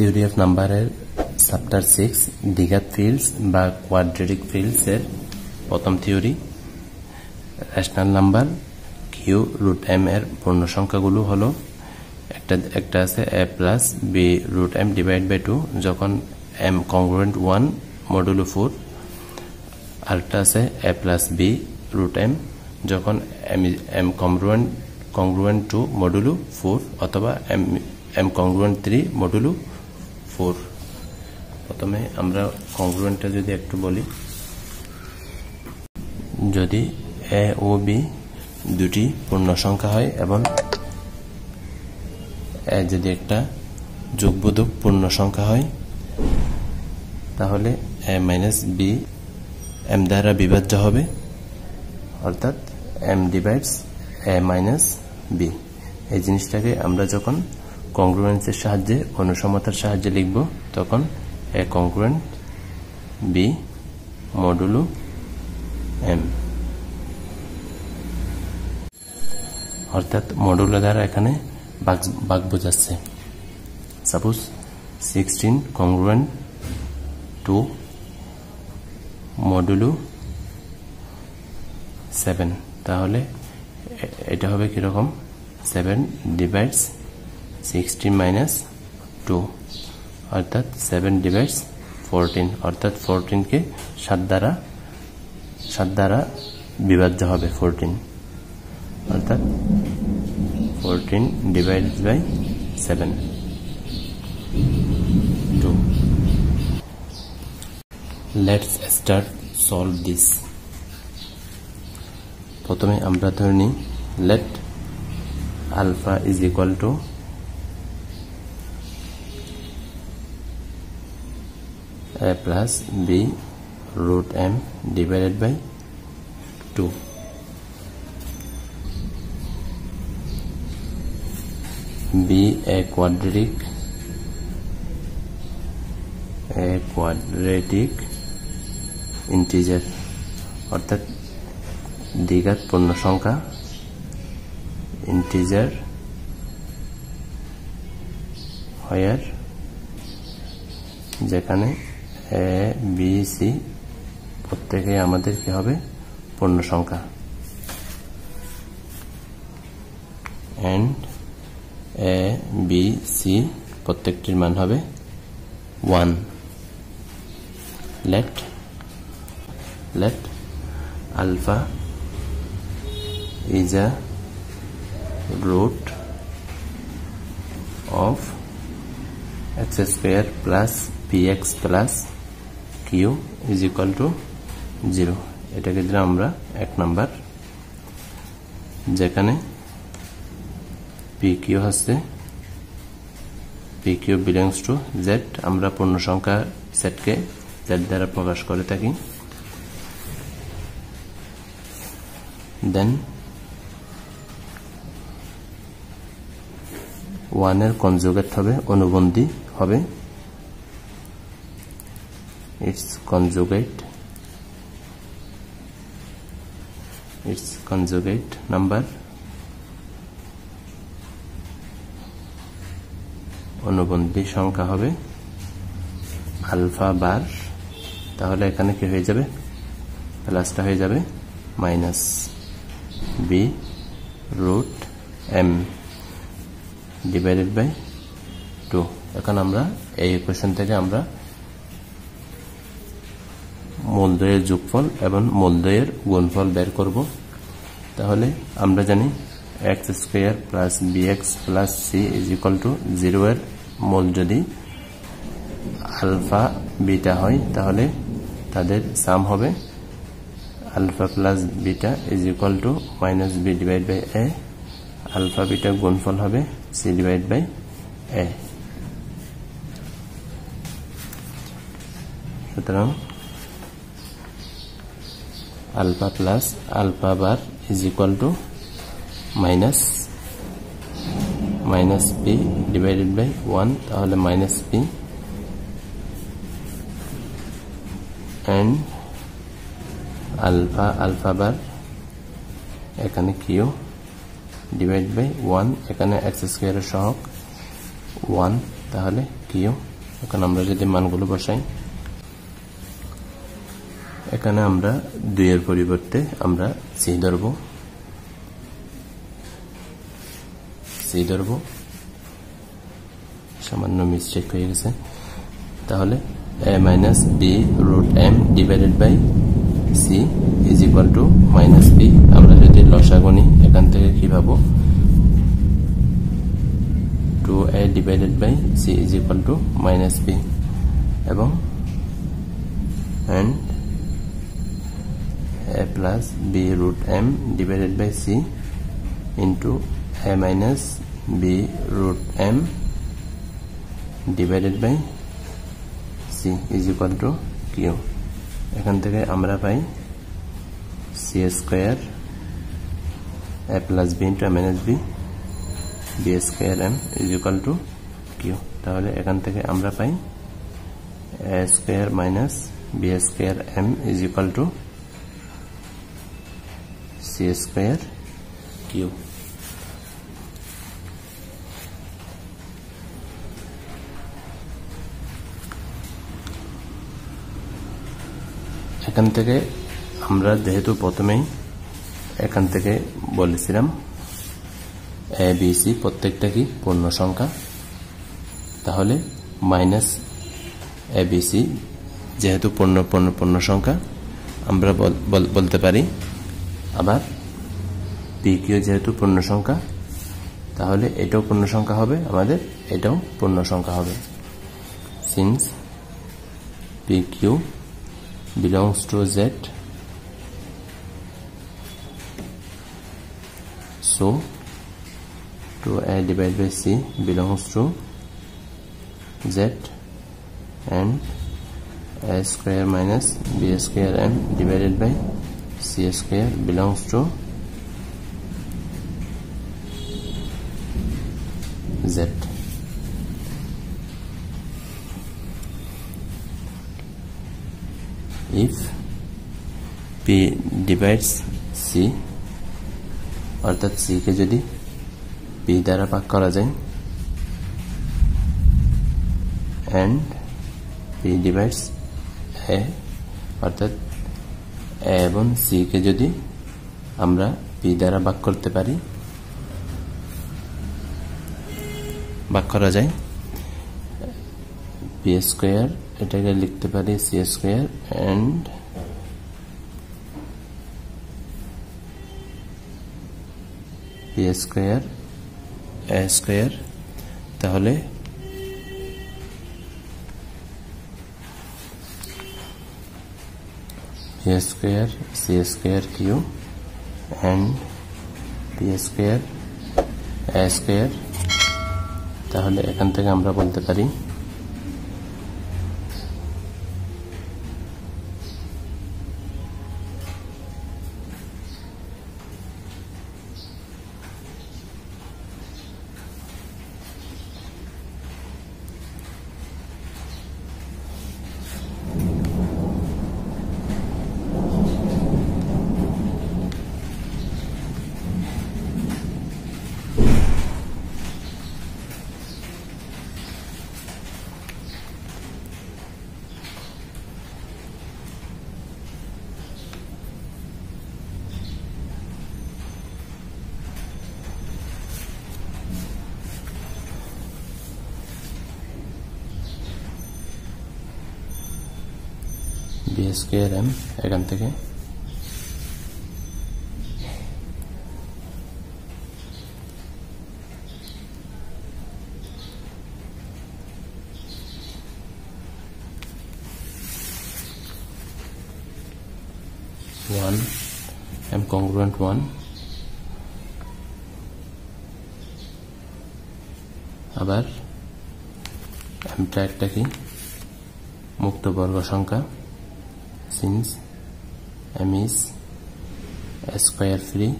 Theory of নাম্বারের chapter 6 দ্বিঘাত fields বা কোয়াড্রেটিক ফিল্ডস এর প্রথম theory. Rational number Q root M এর পূর্ণ সংখ্যাগুলো হলো একটা আছে a plus B root M divide by 2 যখন m কংগ্রুয়েন্ট 1 মডুলো 4, আরেকটা আছে a plus B root M যখন m কংগ্রুয়েন্ট 2 মডুলো 4 অথবা m কংগ্রুয়েন্ট 3 মডুলো 4। প্রথমে আমরা কংগ্রুয়েন্টটা যদি একটু বলি, যদি a ও b দুটি পূর্ণ সংখ্যা হয় এবং a যদি একটা যোগবোধক পূর্ণ সংখ্যা হয়, তাহলে a মাইনাস b m দ্বারা বিভাজ্য হবে, অর্থাৎ m divides a minus b। এই জিনিসটাকে আমরা যখন কংগ্রুয়েন্সের সাহায্যে অনুসমতার সাহায্যে লিখব, তখন a কংগ্রুয়েন্ট b মডুলো m, অর্থাৎ মডুলো দ্বারা এখানে ভাগ বোঝাচ্ছে। সাপোজ 16 কংগ্রুয়েন্ট 2 মডুলো 7, তাহলে এটা হবে কিরকম 7 ডিভাইডস 16 মাইনাস 2, অর্থাৎ 7 ডিভাইডস 14, অর্থাৎ 14 কে 7 দ্বারা বিভাজ্য হবে 14, অর্থাৎ 14 divided by 7 2। Let's start solve this. প্রথমে আমরা ধরে নিই let alpha is equal to a plus b root m divided by 2. be a quadratic integer, অর্থাৎ দ্বিঘাত পূর্ণ সংখ্যা ইন্টিজার where যেখানে a b c প্রত্যেকে আমাদের কি হবে পূর্ণ সংখ্যা, and a b c প্রত্যেকটির মান হবে 1। let alpha is a root of x square plus px plus q is equal to 0। এটাকে দিলাম আমরা 1 নাম্বার, যেখানে pq হচ্ছে pq belongs to z। আমরা পূর্ণ সংখ্যা সেটকে z দ্বারা প্রকাশ করে থাকি। দেন 1 এর কনজুগেট হবে, অনুবন্ধী হবে, its conjugate number অনুবন্ধী সংখ্যা হবে আলফা বার। তাহলে এখানে কি হয়ে যাবে, প্লাসটা হয়ে যাবে minus B root M divided by 2। এখন আমরা এই ইকুয়েশন থেকে আমরা মূলদ্বয়ের যোগফল এবং মূলদ্বয়ের গুণফল বের করব। তাহলে আমরা জানি x square plus bx plus c is equal two 0 এর মূল যদি আলফা বিটা হয়, তাহলে তাদের সাম হবে alpha plus beta is equal to minus B divide by a, alpha beta গুণফল হবে c ডিভাইড বাই a। সুতরাং alpha plus alpha bar is equal to minus P divided by 1, তাহলে minus P, and alpha bar এখানে Q divide by 1, এখানে x স্কয়ারের সহগ 1, তাহলে Q. এখন আমরা যদি মানগুলো বসাই, এখানে আমরা 2 এর পরিবর্তে আমরা সি ধরব, সামান্য মিস্টেক হয়ে গেছে। তাহলে a minus b root m divided by c is equal to minus b। আমরা যদি লসাগু নিই, এখান থেকে কি পাবো, 2a divided by c is equal to minus b, এবং and a plus b root m divided by c into a minus b root m divided by c is equal to q। এখান থেকে আমরা পাই c square a plus b into a minus b b square m is equal to q। তাহলে এখান থেকে আমরা পাই a square minus b square m is equal to c square q। এখান থেকে আমরা যেহেতু প্রথমেই এখান থেকে বলেছিলাম a b c প্রত্যেকটা কি পূর্ণ সংখ্যা, তাহলে মাইনাস a b c যেহেতু পূর্ণ সংখ্যা আমরা বলতে পারি। আবার p q যেহেতু পূর্ণ সংখ্যা, তাহলে এটাও পূর্ণ সংখ্যা হবে, আমাদের এটাও পূর্ণ সংখ্যা হবে। Since p q belongs to z, so 2a divided by c belongs to z, and a square minus b square m divided by c square belongs to z। if p divides c, অর্থাৎ c কে যদি p দ্বারা ভাগ করা যায়, and p divides a, অর্থাৎ a এবং c কে যদি আমরা p দ্বারা ভাগ করতে পারি, ভাগ করা যায়, p স্কয়ার এটাকে লিখতে পারি c square and p square a square. তাহলে p square c square q and p square a square. তাহলে এখান থেকে আমরা বলতে পারি b স্কয়ার m এখান থেকে m congruent 1, আবার m টা একটা কি মুক্ত বর্গ সংখ্যা, since m is a square free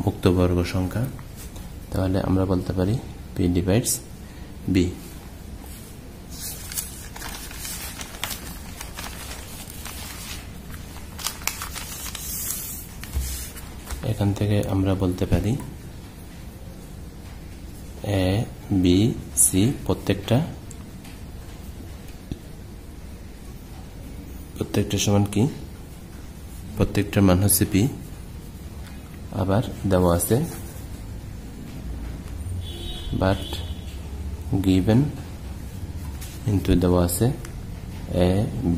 মুক্ত বর্গ সংখ্যা। তাহলে আমরা বলতে পারি p divides b। এখান থেকে আমরা বলতে পারি এ বি সি প্রত্যেকটা সমান কি, প্রত্যেকটার মান হচ্ছে পি। আবার দেওয়া আছে বাট গিভেন ইনটু দেওয়া আছে A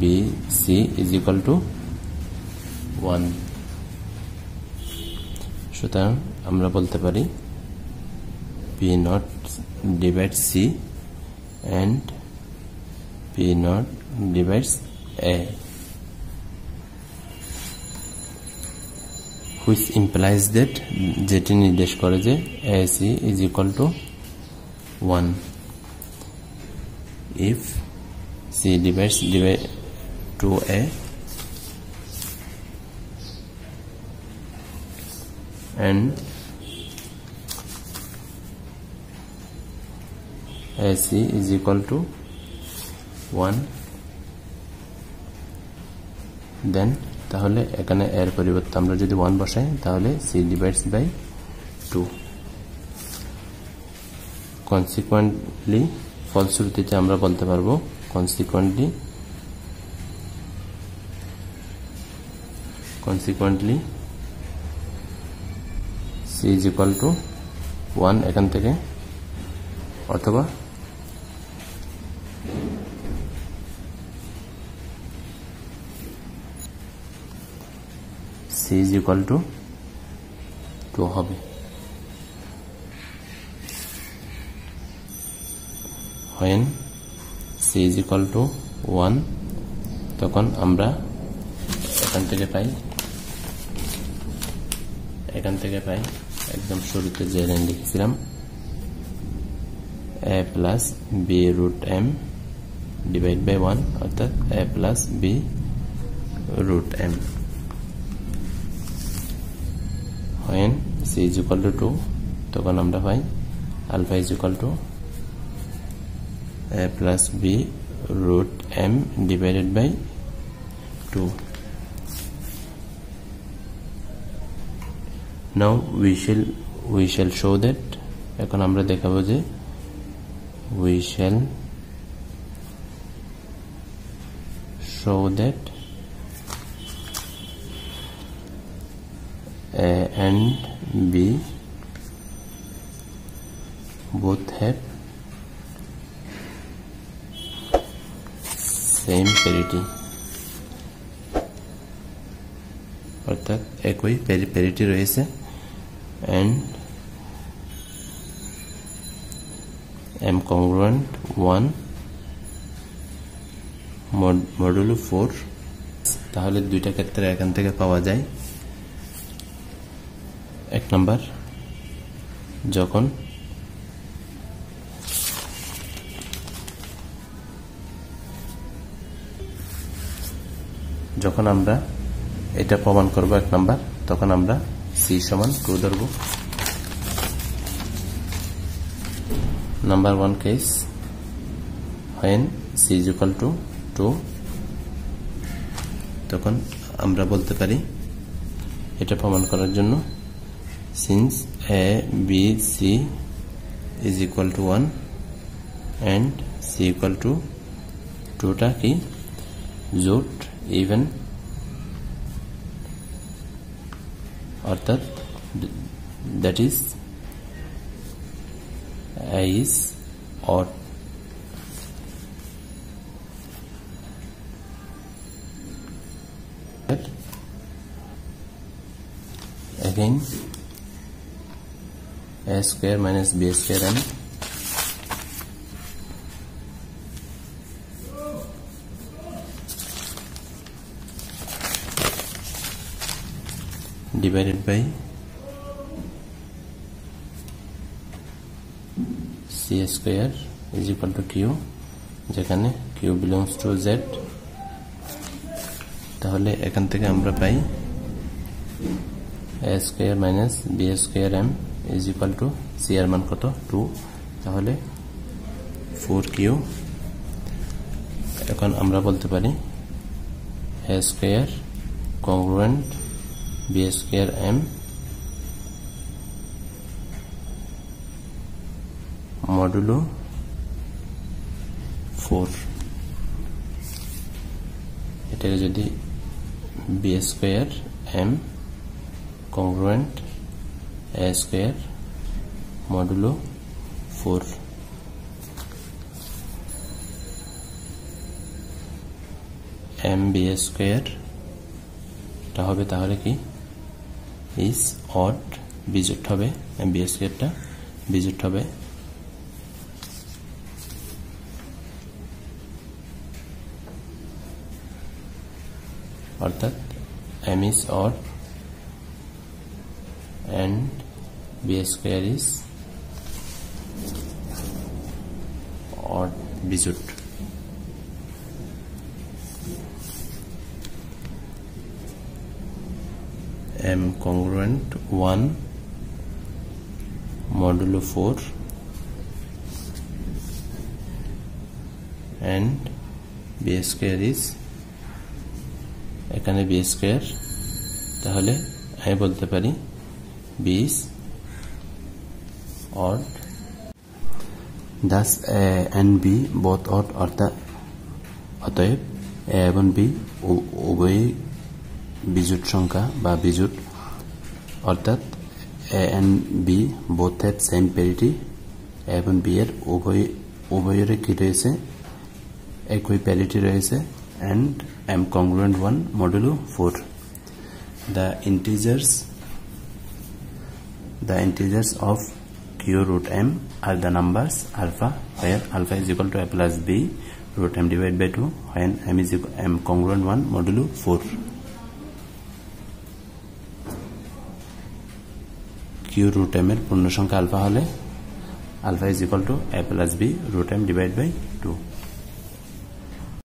B C is equal to 1। সুতরাং আমরা বলতে পারি P not divides C and P not divides A, which implies that যেটি নির্দেশ করে যে AC is equal to 1 if C divides to A and AC is equal to 1 then তাহলে এখানে এর পরিবর্তে আমরা যদি 1 বসাই তাহলে C divides by 2। কনসিকুয়েন্টলি ফলশ্রুতিতে আমরা বলতে পারবো consequently C is equal to 1 এখান থেকে, অথবা C is equal to 2 হবে। when C is equal to 1 তখন আমরা এখান থেকে পাই একদম শুরুতে যে লাইন লিখেছিলাম a plus b root m divide by 1 অর্থাৎ a plus b root m। when C is equal to 2 তখন আমরা পাই alpha is equal to a plus b root m divided by 2। now we shall show that এখন আমরা দেখাবো যে we shall show that A and B both have same parity অর্থাৎ একই parity রয়েছে and m congruent 1 modulo 4। তাহলে দুইটা ক্ষেত্রে এখান থেকে পাওয়া যায় এক নাম্বার যখন আমরা এটা প্রমাণ করব এক নাম্বার, তখন আমরা C সমান 2 ধরব। Number 1 case when C is equal to 2 তখন আমরা বলতে পারি এটা প্রমাণ করার জন্য since A B C is equal to 1 and C equal to 2 টা কি জোট ইভেন অর্থাৎ that is A is odd। again A square minus B square m divided by C square is equal to Q, যেখানে Q belongs to Z। তাহলে এখান থেকে আমরা পাই A square minus B square m is equal to C এর মান কত 2, তাহলে 4Q। এখন আমরা বলতে পারি A square congruent B square m modulo 4 এটাকে যদি B square M congruent A square modulo 4 M B square টা হবে তাহলে কি ইজ অড বিজোট হবে এম বি স্কয়ারটা বিজোট হবে অর্থাৎ m is odd and b square is odd বিজোট m congruent 1 modulo 4 and b square is এখানে b স্কয়ার তাহলে আমি বলতে পারি b is odd thus a and b both odd অতএব a এবং b উভয়ই বিজোট সংখ্যা বা বিজোট অর্থাৎ a and b both have same parity a এবং b এর উভয়ের কি রয়েছে একই প্যারিটি রয়েছে and m congruent 1 modulo 4 the integers of q root m are the numbers alpha where alpha is equal to a plus b root m divided by 2 when m is equal m congruent 1 modulo 4 q root m এর পূর্ণ সংখ্যা alpha হলে alpha is equal to a plus b root m divided by 2